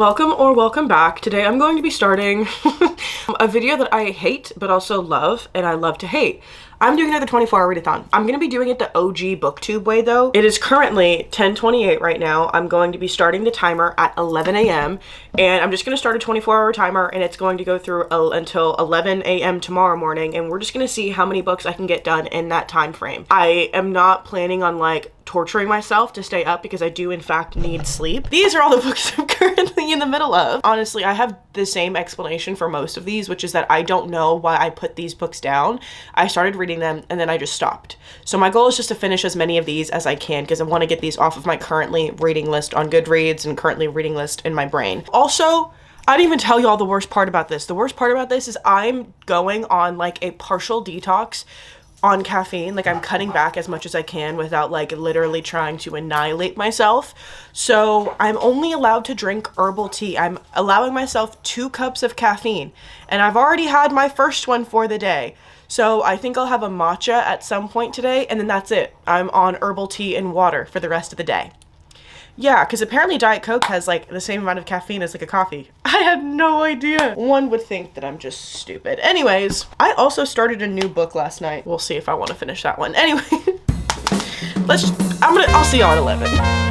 Welcome or welcome back. Today I'm going to be starting a video that I hate but also love, and I love to hate. I'm doing another 24-hour readathon. I'm going to be doing it the OG booktube way though. It is currently 10:28 right now. I'm going to be starting the timer at 11 a.m. and I'm just going to start a 24-hour timer, and it's going to go through until 11 a.m. tomorrow morning, and we're just going to see how many books I can get done in that time frame. I am not planning on like torturing myself to stay up because I do in fact need sleep. These are all the books I'm currently in the middle of. Honestly, I have the same explanation for most of these, which is that I don't know why I put these books down. I started reading them and then I just stopped. So my goal is just to finish as many of these as I can because I want to get these off of my currently reading list on Goodreads and currently reading list in my brain. Also, I didn't even tell you all the worst part about this. The worst part about this is I'm going on like a partial detox on caffeine. Like I'm cutting back as much as I can without like literally trying to annihilate myself. So I'm only allowed to drink herbal tea. I'm allowing myself 2 cups of caffeine, and I've already had my first one for the day. So I think I'll have a matcha at some point today, and then that's it. I'm on herbal tea and water for the rest of the day. Yeah, because apparently Diet Coke has like the same amount of caffeine as like a coffee. I had no idea. One would think that I'm just stupid. Anyways, I also started a new book last night. We'll see if I want to finish that one. Anyway, I'll see y'all at 11.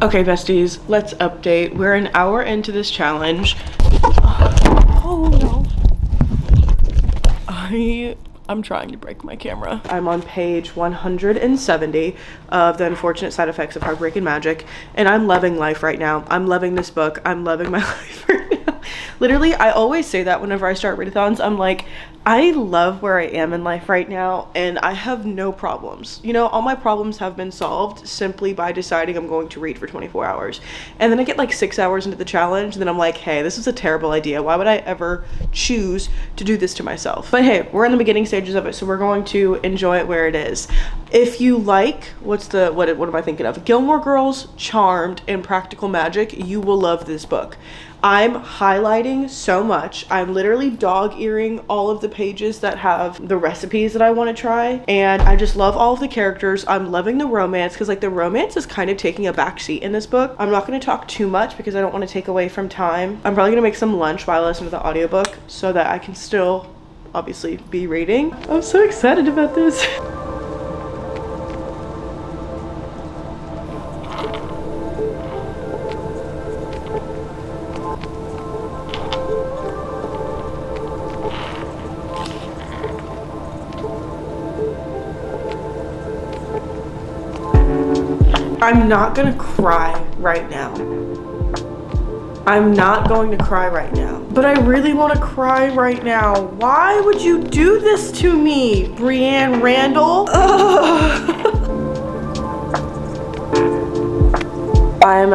Okay, besties, let's update. We're an hour into this challenge. Oh no. I'm trying to break my camera. I'm on page 170 of The Unfortunate Side Effects of Heartbreak and Magic, and I'm loving life right now. I'm loving this book. I'm loving my life right now. Literally, I always say that whenever I start readathons. I'm like, I love where I am in life right now, and I have no problems. You know, all my problems have been solved simply by deciding I'm going to read for 24 hours. And then I get like 6 hours into the challenge, and then I'm like, hey, this is a terrible idea. Why would I ever choose to do this to myself? But hey, we're in the beginning stages of it, so we're going to enjoy it where it is. If you like, what am I thinking of? Gilmore Girls, Charmed, and Practical Magic, you will love this book. I'm highlighting so much. I'm literally dog-earing all of the pages that have the recipes that I want to try, and I just love all of the characters. I'm loving the romance because like the romance is kind of taking a backseat in this book. I'm not going to talk too much because I don't want to take away from time. I'm probably going to make some lunch while I listen to the audiobook so that I can still obviously be reading. I'm so excited about this. I'm not gonna cry right now. I'm not going to cry right now. But I really want to cry right now. Why would you do this to me, Brienne Randall? I'm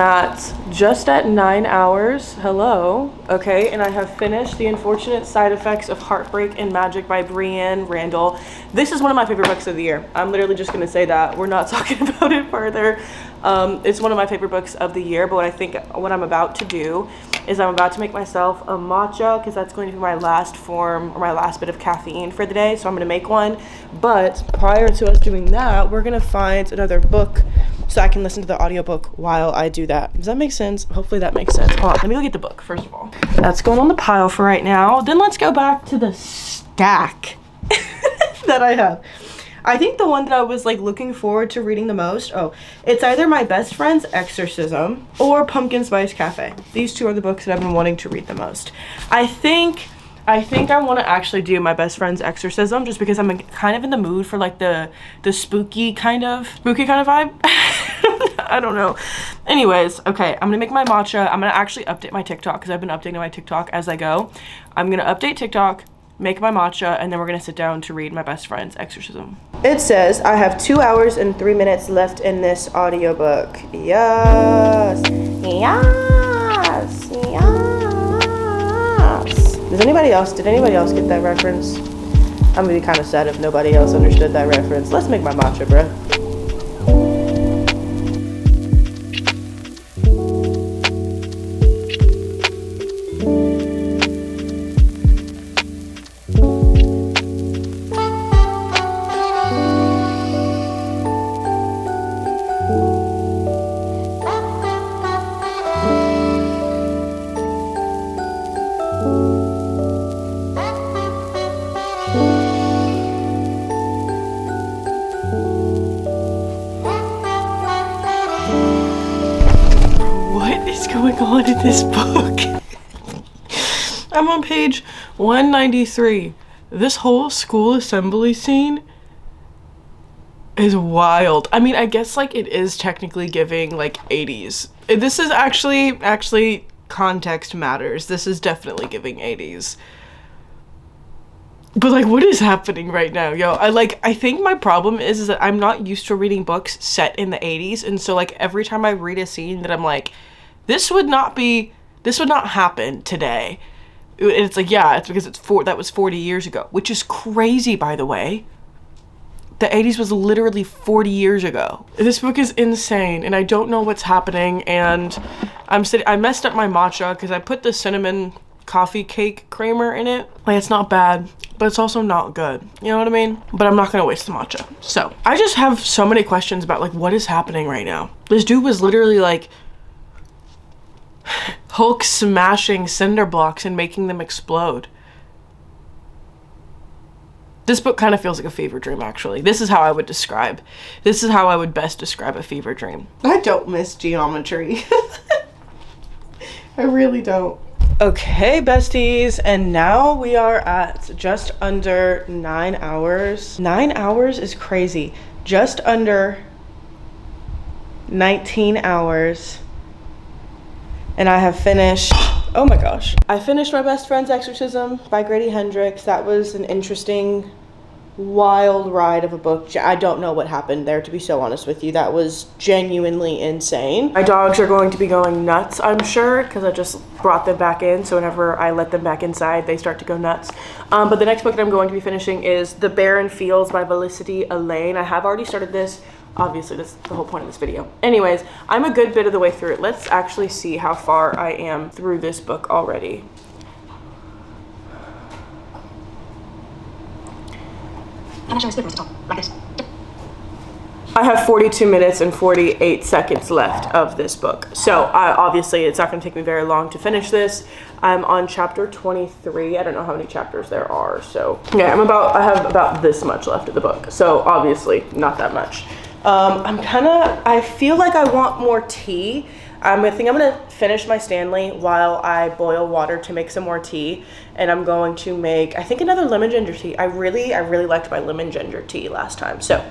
just at 9 hours. Hello. Okay, and I have finished The Unfortunate Side Effects of Heartbreak and Magic by Brienne Randall. This is one of my favorite books of the year. I'm literally just gonna say that. We're not talking about it further. It's one of my favorite books of the year, but what I'm about to do is I'm about to make myself a matcha because that's going to be my last form or my last bit of caffeine for the day. So I'm gonna make one. But prior to us doing that, we're gonna find another book so I can listen to the audiobook while I do that. Does that make sense? Hopefully that makes sense. Hold on, let me go get the book first of all. That's going on the pile for right now. Then let's go back to the stack that I have. I think the one that I was like looking forward to reading the most, it's either My Best Friend's Exorcism or Pumpkin Spice Cafe. These two are the books that I've been wanting to read the most. I think I want to actually do My Best Friend's Exorcism just because I'm kind of in the mood for like the spooky kind of vibe. I don't know. Anyways, okay, I'm gonna make my matcha. I'm gonna actually update my TikTok because I've been updating my TikTok as I go. I'm gonna update TikTok, make my matcha, and then we're gonna sit down to read My Best Friend's Exorcism. It says I have 2 hours and 3 minutes left in this audiobook. Yes. Yes. Yes. Did anybody else get that reference? I'm gonna be kind of sad if nobody else understood that reference. Let's make my matcha, bruh. Going on in this book. I'm on page 193. This whole school assembly scene is wild. I mean, I guess like it is technically giving like 80s. This is actually context matters. This is definitely giving 80s. But like, what is happening right now? Yo, I think my problem is that I'm not used to reading books set in the 80s, and so like every time I read a scene that I'm like, this would not happen today. It's like, yeah, it's because that was 40 years ago, which is crazy, by the way. The 80s was literally 40 years ago. This book is insane, and I don't know what's happening, and I messed up my matcha because I put the cinnamon coffee cake creamer in it. Like, it's not bad, but it's also not good. You know what I mean? But I'm not gonna waste the matcha. So, I just have so many questions about, like, what is happening right now? This dude was literally, like, Hulk smashing cinder blocks and making them explode. This book kind of feels like a fever dream, actually. This is how I would best describe a fever dream. I don't miss geometry. I really don't. Okay, besties, and now we are at just under 9 hours. 9 hours is crazy. Just under 19 hours. And I have finished, oh my gosh. I finished My Best Friend's Exorcism by Grady Hendrix. That was an interesting, wild ride of a book. I don't know what happened there, to be so honest with you. That was genuinely insane. My dogs are going to be going nuts, I'm sure, because I just brought them back in. So whenever I let them back inside, they start to go nuts. But the next book that I'm going to be finishing is The Barren Fields by Felicity Elaine. I have already started this. Obviously, that's the whole point of this video. Anyways, I'm a good bit of the way through it. Let's actually see how far I am through this book already. Like this. I have 42 minutes and 48 seconds left of this book. So obviously it's not going to take me very long to finish this. I'm on chapter 23. I don't know how many chapters there are. So yeah, I have about this much left of the book. So obviously not that much. I feel like I want more tea. I think I'm gonna finish my Stanley while I boil water to make some more tea, and I'm going to make, I think, another lemon ginger tea. I really liked my lemon ginger tea last time. So,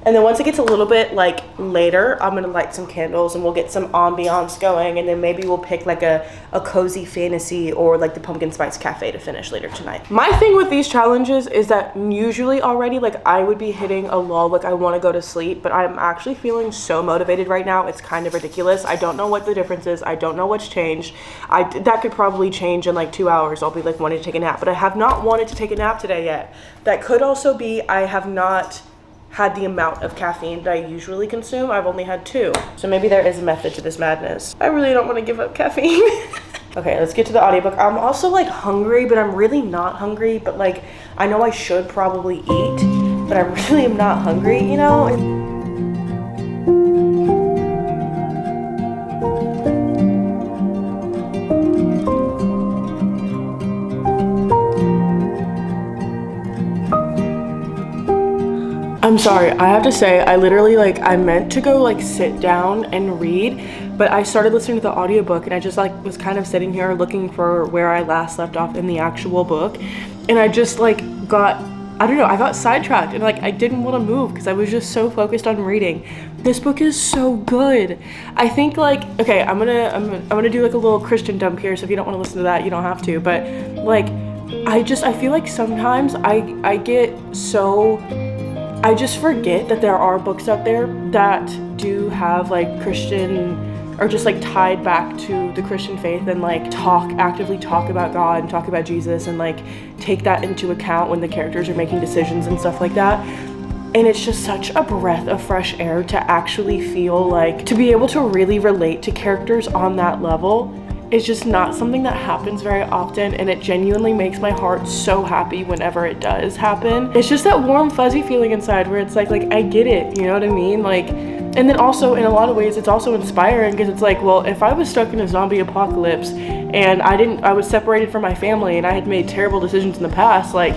and then once it gets a little bit like later, I'm gonna light some candles and we'll get some ambiance going, and then maybe we'll pick like a cozy fantasy or like the Pumpkin Spice Cafe to finish later tonight. My thing with these challenges is that usually already like I would be hitting a lull, like I want to go to sleep, but I'm actually feeling so motivated right now. It's kind of ridiculous. I don't know what the difference is. I don't know what's changed. That could probably change in like 2 hours. I'll be like wanting to take a nap, but I have not wanted to take a nap today yet. That could also be I have not had the amount of caffeine that I usually consume. I've only had 2. So maybe there is a method to this madness. I really don't want to give up caffeine. Okay, let's get to the audiobook. I'm also like hungry, but I'm really not hungry. But like, I know I should probably eat, but I really am not hungry, you know? I'm sorry, I have to say, I literally like, I meant to go like sit down and read, but I started listening to the audiobook and I just like was kind of sitting here looking for where I last left off in the actual book. And I just like got, I don't know, I got sidetracked and like I didn't want to move because I was just so focused on reading. This book is so good. I think like, okay, I'm gonna do like a little Christian dump here, so if you don't want to listen to that, you don't have to, but like, I feel like sometimes I get so, I just forget that there are books out there that do have like Christian, or just like tied back to the Christian faith, and like actively talk about God and talk about Jesus and like take that into account when the characters are making decisions and stuff like that. And it's just such a breath of fresh air to actually feel like, to be able to really relate to characters on that level. It's just not something that happens very often, and it genuinely makes my heart so happy whenever it does happen. It's just that warm fuzzy feeling inside where it's like I get it, you know what I mean? Like, and then also in a lot of ways it's also inspiring, because it's like, well, if I was stuck in a zombie apocalypse and I was separated from my family and I had made terrible decisions in the past, like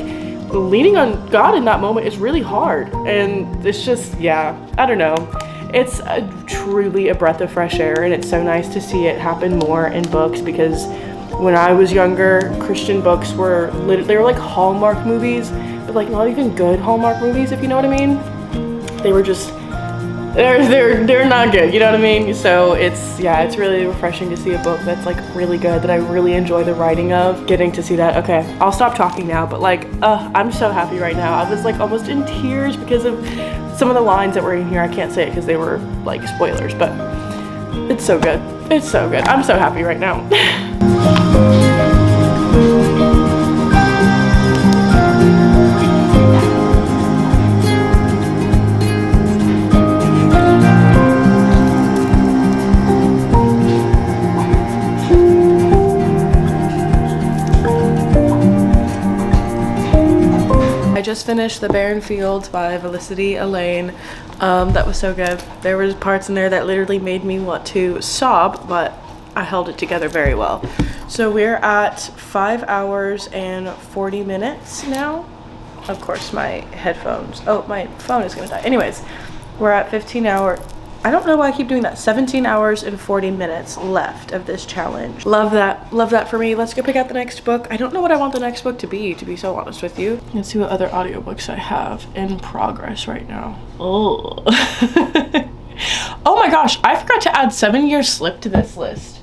leaning on God in that moment is really hard. And it's just, yeah, I don't know. It's truly a breath of fresh air, and it's so nice to see it happen more in books, because when I was younger, Christian books were they were like Hallmark movies, but like not even good Hallmark movies, if you know what I mean. They were just, they're not good, you know what I mean? So it's, yeah, it's really refreshing to see a book that's like really good, that I really enjoy the writing of. Getting to see that. Okay, I'll stop talking now, but like, I'm so happy right now. I was like almost in tears because of some of the lines that were in here. I can't say it because they were like spoilers, but it's so good. It's so good. I'm so happy right now. I just finished The Barren Fields by Felicity Elaine. That was so good. There was parts in there that literally made me want to sob, but I held it together very well. So we're at 5 hours and 40 minutes now. Of course, my headphones, oh, my phone is gonna die. Anyways, we're at 15 hours. I don't know why I keep doing that. 17 hours and 40 minutes left of this challenge. Love that for me. Let's go pick out the next book. I don't know what I want the next book to be so honest with you. Let's see what other audiobooks I have in progress right now. Oh. Oh my gosh, I forgot to add 7 Year Slip to this list.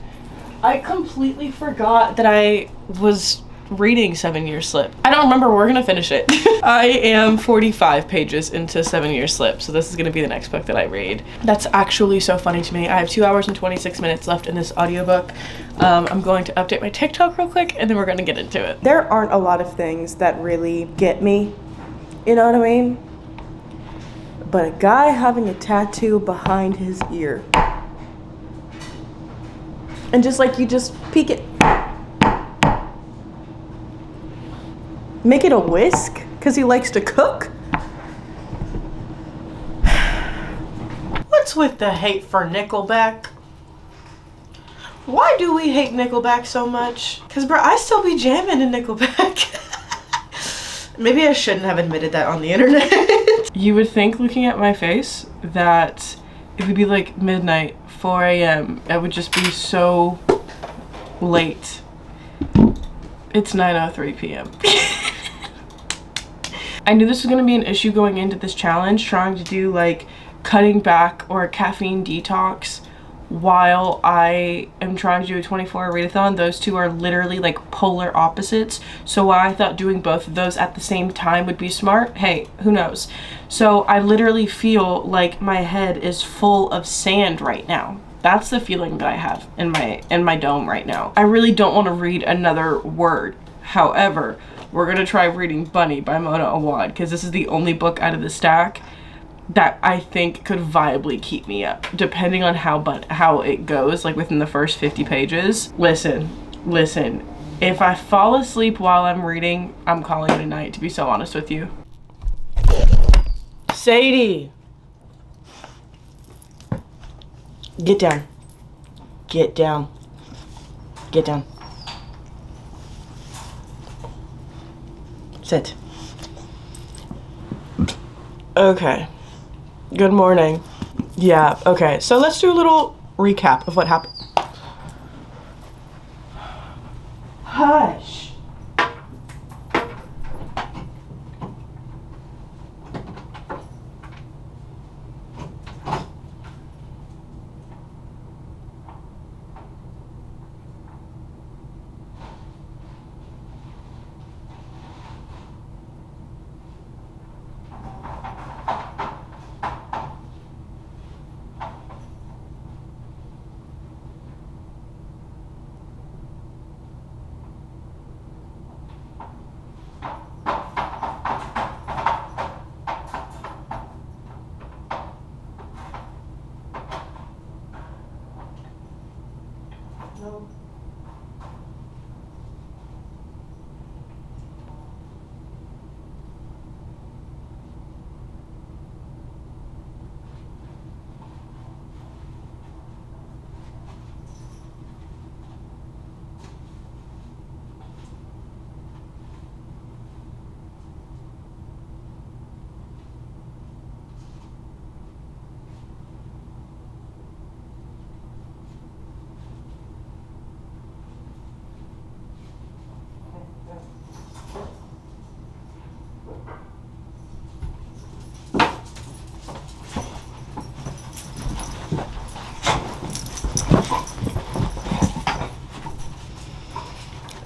I completely forgot that I was reading 7 Year Slip. I don't remember. We're gonna finish it. I am 45 pages into 7 Year Slip, so this is gonna be the next book that I read. That's actually so funny to me. I have 2 hours and 26 minutes left in this audiobook. I'm going to update my TikTok real quick, and then we're gonna get into it. There aren't a lot of things that really get me, you know what I mean? But a guy having a tattoo behind his ear, and just like, you just peek it, make it a whisk because he likes to cook. What's with the hate for Nickelback? Why do we hate Nickelback so much? Because, bro, I still be jamming in Nickelback. Maybe I shouldn't have admitted that on the internet. You would think, looking at my face, that it would be like midnight, 4 a.m. It would just be so late. It's 9:03 p.m. I knew this was going to be an issue going into this challenge, trying to do like cutting back or a caffeine detox while I am trying to do a 24-hour readathon. Those two are literally like polar opposites. So while I thought doing both of those at the same time would be smart, hey, who knows? So I literally feel like my head is full of sand right now. That's the feeling that I have in my dome right now. I really don't want to read another word. However, we're gonna try reading Bunny by Mona Awad, because this is the only book out of the stack that I think could viably keep me up, depending on how it goes, like within the first 50 pages. Listen, if I fall asleep while I'm reading, I'm calling it a night, to be so honest with you. Sadie! Get down. Get down. Get down. Sit. Okay. Good morning. Yeah, okay. So let's do a little recap of what happened. Hush. No.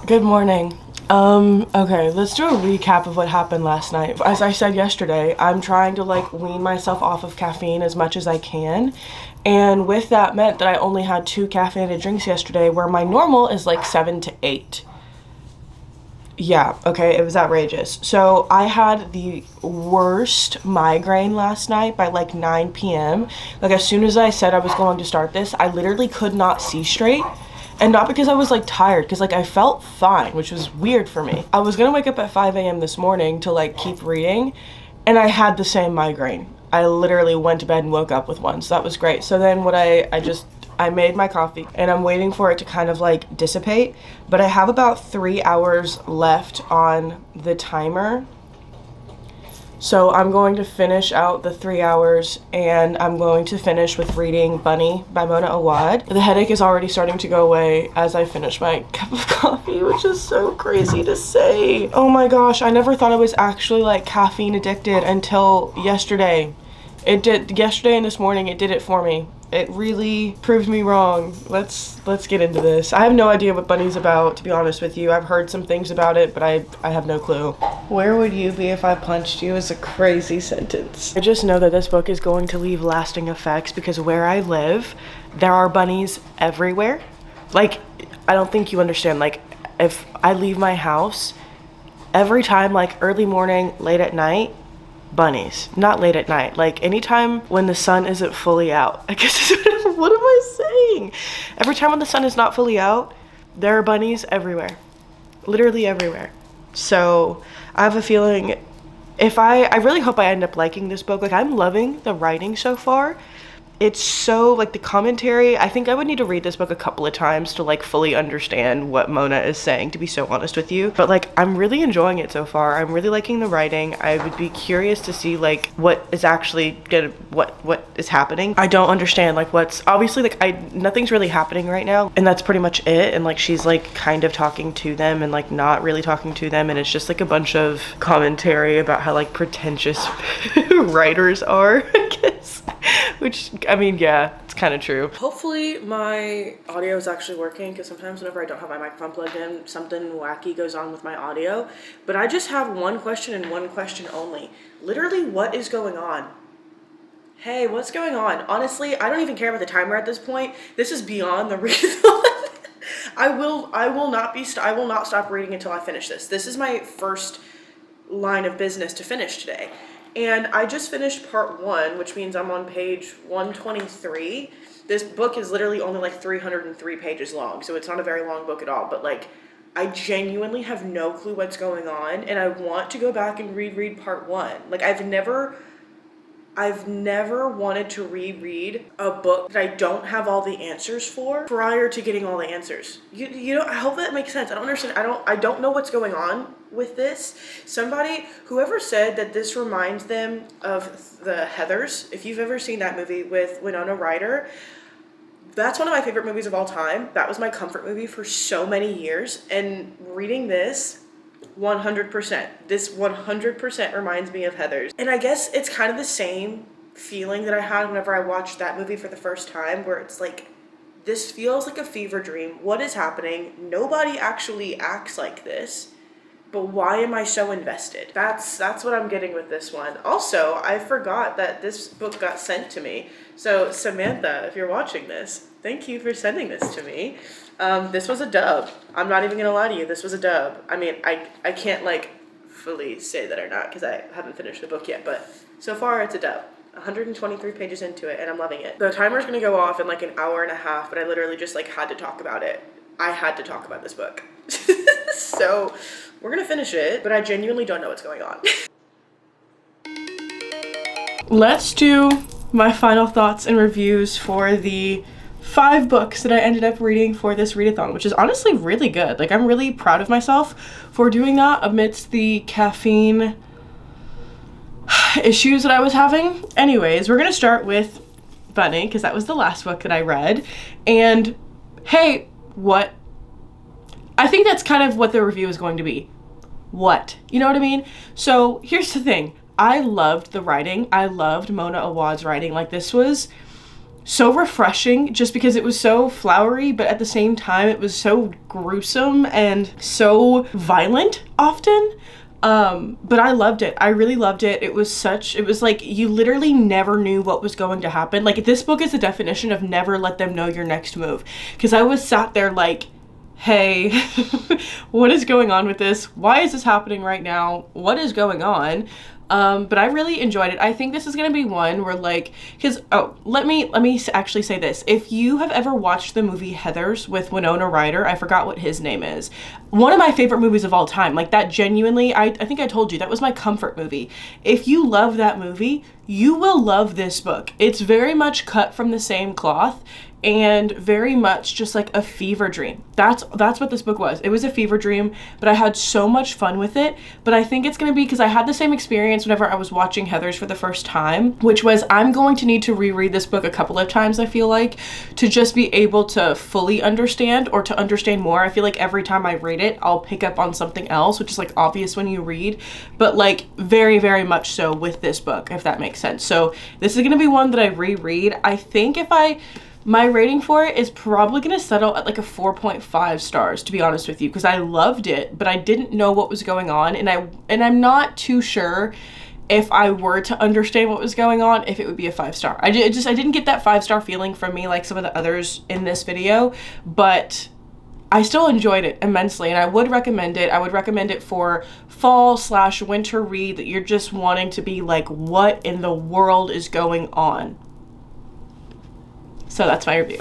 Good morning. Okay, let's do a recap of what happened last night. As I said yesterday, I'm trying to like wean myself off of caffeine as much as I can. And with that meant that I only had 2 caffeinated drinks yesterday, where my normal is like 7 to 8. Yeah, okay, it was outrageous. So I had the worst migraine last night by like 9 p.m. Like as soon as I said I was going to start this, I literally could not see straight. And not because I was like tired, because like I felt fine, which was weird for me. I was gonna wake up at 5 a.m. this morning to like keep reading, and I had the same migraine. I literally went to bed and woke up with one, so that was great. So then what I made my coffee and I'm waiting for it to kind of like dissipate, but I have about 3 hours left on the timer. So I'm going to finish out the 3 hours and I'm going to finish with reading Bunny by Mona Awad. The headache is already starting to go away as I finish my cup of coffee, which is so crazy to say. Oh my gosh, I never thought I was actually like caffeine addicted until yesterday. Yesterday and this morning it did it for me. It really proved me wrong. Let's get into this. I have no idea what Bunny's about, to be honest with you. I've heard some things about it, but I have no clue. Where would you be if I punched you is a crazy sentence. I just know that this book is going to leave lasting effects because where I live, there are bunnies everywhere. Like, I don't think you understand. Like, if I leave my house, every time, like early morning, late at night, bunnies. Not late at night, like anytime when the sun isn't fully out. I guess what am I saying? Every time when the sun is not fully out, there are bunnies everywhere, literally everywhere. So I have a feeling I really hope I end up liking this book. Like I'm loving the writing so far. It's so like the commentary, I think I would need to read this book a couple of times to like fully understand what Mona is saying, to be so honest with you. But like I'm really enjoying it so far. I'm really liking the writing. I would be curious to see like what is actually what is happening. I don't understand like what's obviously like nothing's really happening right now, and that's pretty much it. And like she's like kind of talking to them and like not really talking to them, and it's just like a bunch of commentary about how like pretentious writers are, I guess. Which, I mean, yeah, it's kind of true. Hopefully my audio is actually working, because sometimes whenever I don't have my microphone plugged in, something wacky goes on with my audio. But I just have one question and one question only. Literally, what is going on? Hey, what's going on? Honestly, I don't even care about the timer at this point. This is beyond the reathon. I will not stop reading until I finish this. This is my first line of business to finish today. And I just finished part 1, which means I'm on page 123. This book is literally only like 303 pages long, so it's not a very long book at all. But like, I genuinely have no clue what's going on, and I want to go back and reread part 1. Like, I've never wanted to reread a book that I don't have all the answers for prior to getting all the answers. You know, I hope that makes sense. I don't understand. I don't know what's going on with this. Whoever said that this reminds them of the Heathers, if you've ever seen that movie with Winona Ryder, that's one of my favorite movies of all time. That was my comfort movie for so many years. And reading this, 100%. This 100% reminds me of Heathers. And I guess it's kind of the same feeling that I had whenever I watched that movie for the first time, where it's like, this feels like a fever dream. What is happening? Nobody actually acts like this. But why am I so invested? That's what I'm getting with this one. Also, I forgot that this book got sent to me. So Samantha, if you're watching this, thank you for sending this to me. This was a dub. I'm not even gonna lie to you, this was a dub. I mean, I can't like fully say that or not because I haven't finished the book yet, but so far it's a dub. 123 pages into it and I'm loving it. The timer's gonna go off in like an hour and a half, but I literally just like had to talk about it. I had to talk about this book. So we're gonna finish it, but I genuinely don't know what's going on. Let's do my final thoughts and reviews for the 5 books that I ended up reading for this readathon, which is honestly really good. Like, I'm really proud of myself for doing that amidst the caffeine issues that I was having. Anyways, we're gonna start with Bunny, because that was the last book that I read. And hey, what? I think that's kind of what the review is going to be. What? You know what I mean? So here's the thing. I loved the writing. I loved Mona Awad's writing. Like, this was so refreshing just because it was so flowery, but at the same time it was so gruesome and so violent often. But I loved it. I really loved it. It was like you literally never knew what was going to happen. Like, this book is the definition of never let them know your next move. Because I was sat there like, hey, what is going on with this? Why is this happening right now? What is going on? But I really enjoyed it. I think this is going to be one where like, let me actually say this. If you have ever watched the movie Heathers with Winona Ryder, I forgot what his name is. One of my favorite movies of all time. Like, that genuinely, I think I told you, that was my comfort movie. If you love that movie, you will love this book. It's very much cut from the same cloth and very much just like a fever dream. That's what this book was. It was a fever dream, but I had so much fun with it. But I think it's gonna be because I had the same experience whenever I was watching Heathers for the first time, which was I'm going to need to reread this book a couple of times, I feel like, to just be able to fully understand or to understand more. I feel like every time I read it, I'll pick up on something else, which is like obvious when you read, but like very, very much so with this book, if that makes sense. So this is gonna be one that I reread. I think my rating for it is probably going to settle at like a 4.5 stars, to be honest with you, because I loved it, but I didn't know what was going on, and I'm not too sure if I were to understand what was going on, if it would be a 5-star. I didn't get that 5-star feeling from me like some of the others in this video, but I still enjoyed it immensely, and I would recommend it. I would recommend it for fall/winter read that you're just wanting to be like, what in the world is going on? So that's my review.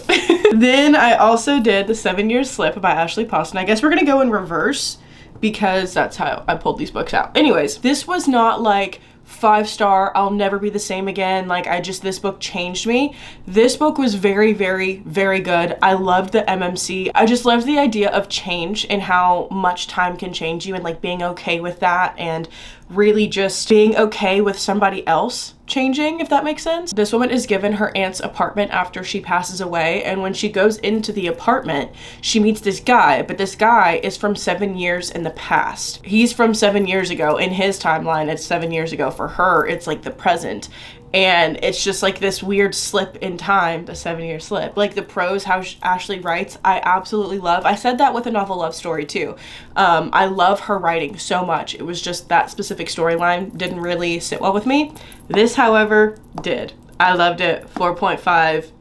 Then I also did The 7-Year Slip by Ashley Poston. I guess we're gonna go in reverse because that's how I pulled these books out. Anyways, this was not like 5-star, I'll never be the same again, like this book changed me. This book was very, very, very good. I loved the MMC. I just loved the idea of change and how much time can change you, and like being okay with that, and really just being okay with somebody else changing, if that makes sense. This woman is given her aunt's apartment after she passes away, and when she goes into the apartment, she meets this guy, but this guy is from 7 years in the past. He's from 7 years ago. In his timeline, it's 7 years ago. For her, it's like the present. And it's just like this weird slip in time, the 7-year slip. Like the prose, how Ashley writes, I absolutely love. I said that with A Novel Love Story too. I love her writing so much. It was just that specific storyline didn't really sit well with me. This, however, did. I loved it. 4.5.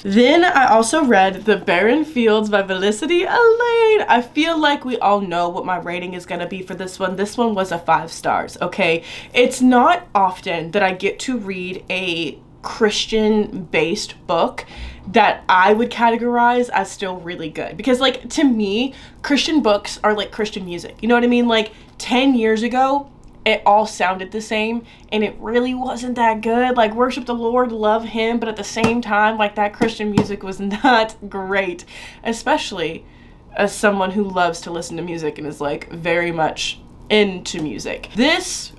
Then I also read The Barren Fields by Felicity Elaine. I feel like we all know what my rating is gonna be for this one. This one was a 5 stars, okay? It's not often that I get to read a Christian-based book that I would categorize as still really good. Because like, to me, Christian books are like Christian music. You know what I mean? Like 10 years ago, it all sounded the same, and it really wasn't that good. Like, worship the Lord, love him, but at the same time, like, that Christian music was not great. Especially as someone who loves to listen to music and is like very much into music. This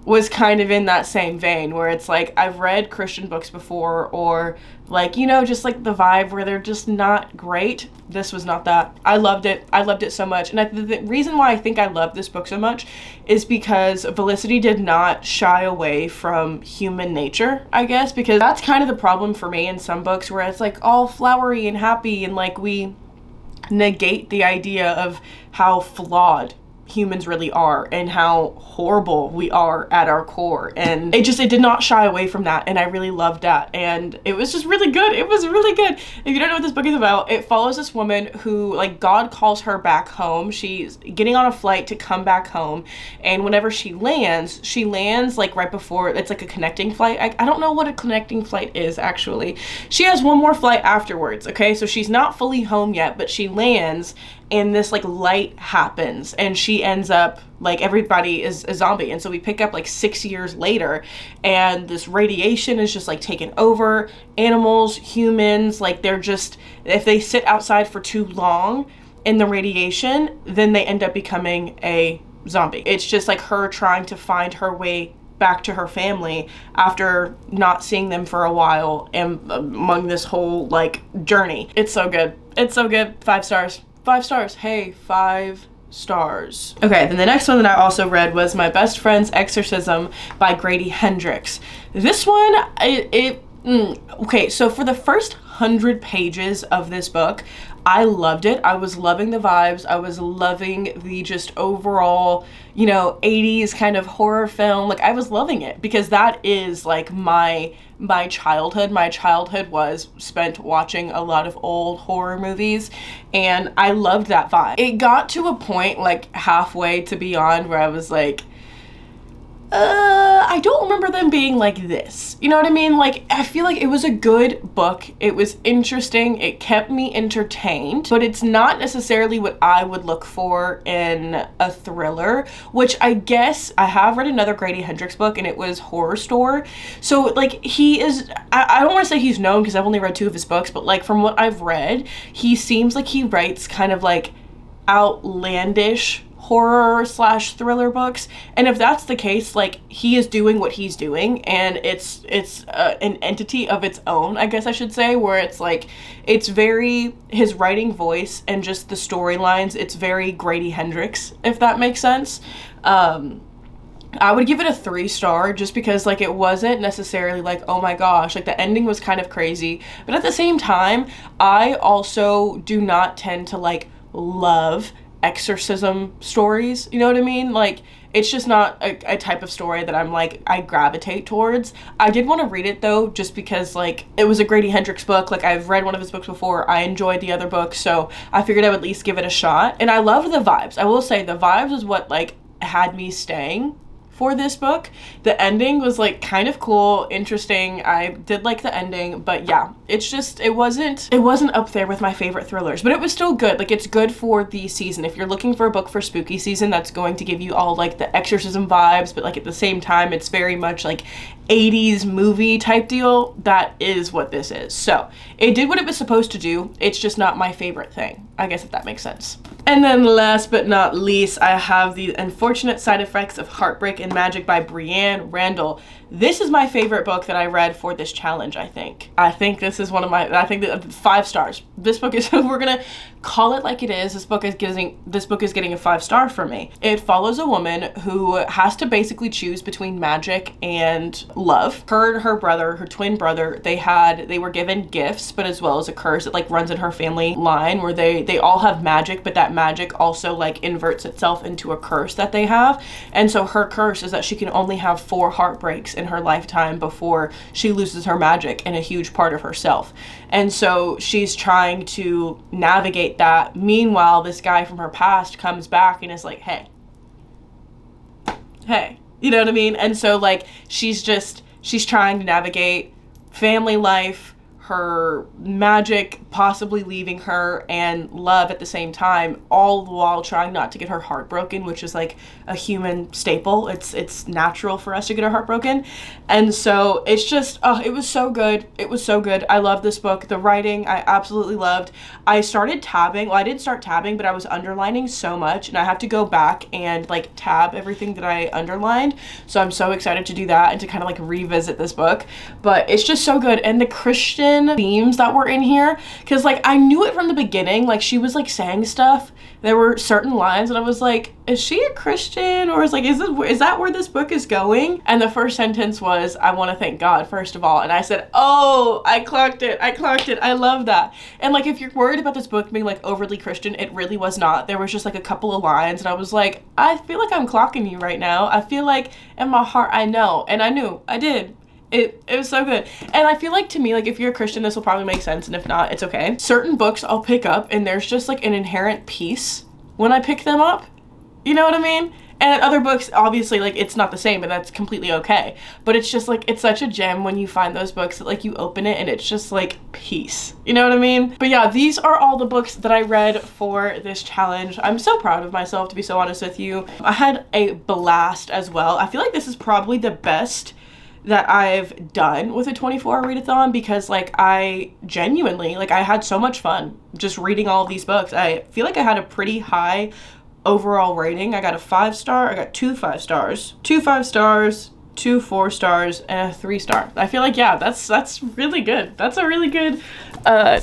was kind of in that same vein where it's like I've read Christian books before, or like, you know, just like the vibe where they're just not great. This was not that. I loved it. I loved it so much. And the reason why I think I loved this book so much is because Felicity did not shy away from human nature, I guess, because that's kind of the problem for me in some books where it's like all flowery and happy and like we negate the idea of how flawed humans really are and how horrible we are at our core. And it did not shy away from that, and I really loved that, and it was just really good. It was really good. If you don't know what this book is about, it follows this woman who, like, God calls her back home. She's getting on a flight to come back home, and whenever she lands like right before, it's like a connecting flight. I don't know what a connecting flight is actually. She has one more flight afterwards, okay? So she's not fully home yet, but she lands and this like light happens and she ends up like everybody is a zombie. And so we pick up like 6 years later and this radiation is just like taken over animals, humans, like they're just, if they sit outside for too long in the radiation, then they end up becoming a zombie. It's just like her trying to find her way back to her family after not seeing them for a while and among this whole like journey. It's so good. It's so good. 5 stars. 5 stars. Hey, 5 stars. Okay, then the next one that I also read was My Best Friend's Exorcism by Grady Hendrix. This one, okay, so for the first 100 pages of this book, I loved it. I was loving the vibes. I was loving the just overall, you know, 80s kind of horror film. Like, I was loving it because that is like my childhood. My childhood was spent watching a lot of old horror movies, and I loved that vibe. It got to a point like halfway to Beyond where I was like, I don't remember them being like this. You know what I mean? Like, I feel like it was a good book. It was interesting. It kept me entertained, but it's not necessarily what I would look for in a thriller, which I guess I have read another Grady Hendrix book and it was Horror Store. So like he is, I don't want to say he's known because I've only read 2 of his books, but like from what I've read, he seems like he writes kind of like outlandish horror / thriller books, and if that's the case, like he is doing what he's doing, and it's an entity of its own, I guess I should say, where it's like it's very his writing voice and just the storylines, it's very Grady Hendrix, if that makes sense. I would give it a 3 star just because like it wasn't necessarily like, oh my gosh, like the ending was kind of crazy, but at the same time I also do not tend to like love exorcism stories, you know what I mean? Like, it's just not a type of story that I'm like, I gravitate towards. I did want to read it though, just because like, it was a Grady Hendrix book. Like, I've read one of his books before. I enjoyed the other book, so I figured I would at least give it a shot. And I loved the vibes. I will say the vibes is what like had me staying for this book. The ending was like kind of cool, interesting. I did like the ending, but yeah, it's just, it wasn't up there with my favorite thrillers, but it was still good. Like, it's good for the season. If you're looking for a book for spooky season that's going to give you all like the exorcism vibes, but like at the same time, it's very much like 80s movie type deal, that is what this is. So it did what it was supposed to do. It's just not my favorite thing, I guess, if that makes sense. And then last but not least, I have The Unfortunate Side Effects of Heartbreak and Magic by Brianne Randall. This is my favorite book that I read for this challenge, I think. I think this is one of my, I think that 5 stars. This book is, we're gonna call it like it is. This book is getting a 5 star for me. It follows a woman who has to basically choose between magic and love. Her and her brother, her twin brother, they were given gifts, but as well as a curse that like runs in her family line where they all have magic, but that magic also like inverts itself into a curse that they have. And so her curse is that she can only have 4 heartbreaks in her lifetime before she loses her magic and a huge part of herself. And so she's trying to navigate that. Meanwhile, this guy from her past comes back and is like, hey, you know what I mean? And so like she's trying to navigate family life, her magic possibly leaving her, and love at the same time, all the while trying not to get her heart broken, which is like a human staple. It's natural for us to get our heart broken. And so it's just, oh, it was so good. It was so good. I love this book. The writing I absolutely loved. I started tabbing. Well, I didn't start tabbing, but I was underlining so much, and I have to go back and like tab everything that I underlined. So I'm so excited to do that and to kind of like revisit this book. But it's just so good. And the Christian themes that were in here, because like I knew it from the beginning, like she was like saying stuff, there were certain lines and I was like, is she a Christian, or is that where this book is going? And the first sentence was, I want to thank God first of all. And I said, oh, I clocked it. I love that. And like if you're worried about this book being like overly Christian, it really was not. There was just like a couple of lines and I was like, I feel like I'm clocking you right now. I feel like in my heart I know, and I knew, I did. It was so good. And I feel like, to me, like if you're a Christian, this will probably make sense, and if not, it's okay. Certain books I'll pick up and there's just like an inherent peace when I pick them up. You know what I mean? And other books, obviously, like it's not the same, and that's completely okay. But it's just like, it's such a gem when you find those books that like you open it and it's just like peace. You know what I mean? But yeah, these are all the books that I read for this challenge. I'm so proud of myself, to be so honest with you. I had a blast as well. I feel like this is probably the best that I've done with a 24-hour readathon, because like I genuinely, like I had so much fun just reading all of these books. I feel like I had a pretty high overall rating. I got a 5-star, I got 2 5-stars, 2 5-stars, 2 4-stars, and a 3-star. I feel like, yeah, that's really good. That's a really good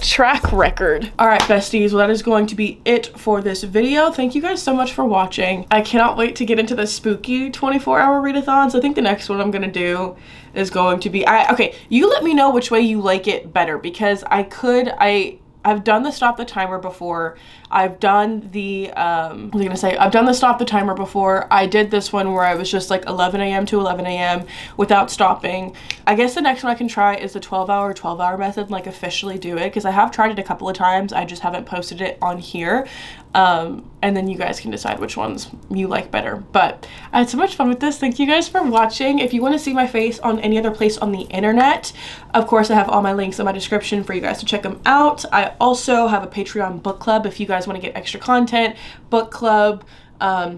track record. All right, besties, well, that is going to be it for this video. Thank you guys so much for watching. I cannot wait to get into the spooky 24-hour readathons. I think the next one I'm gonna do is going to be, okay, you let me know which way you like it better, because I've done the stop the timer before. I've done the, I've done the stop the timer before. I did this one where I was just like 11 a.m. to 11 a.m. without stopping. I guess the next one I can try is the 12-hour method, like officially do it, because I have tried it a couple of times. I just haven't posted it on here. And then you guys can decide which ones you like better. But I had so much fun with this. Thank you guys for watching. If you want to see my face on any other place on the internet, of course, I have all my links in my description for you guys to check them out. I also have a Patreon book club if you guys want to get extra content, book club,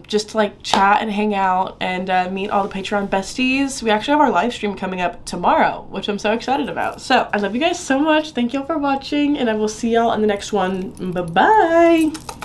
just to like chat and hang out and meet all the Patreon besties. We actually have our live stream coming up tomorrow, which I'm so excited about. So I love you guys so much. Thank y'all for watching, and I will see y'all in the next one. Bye-bye.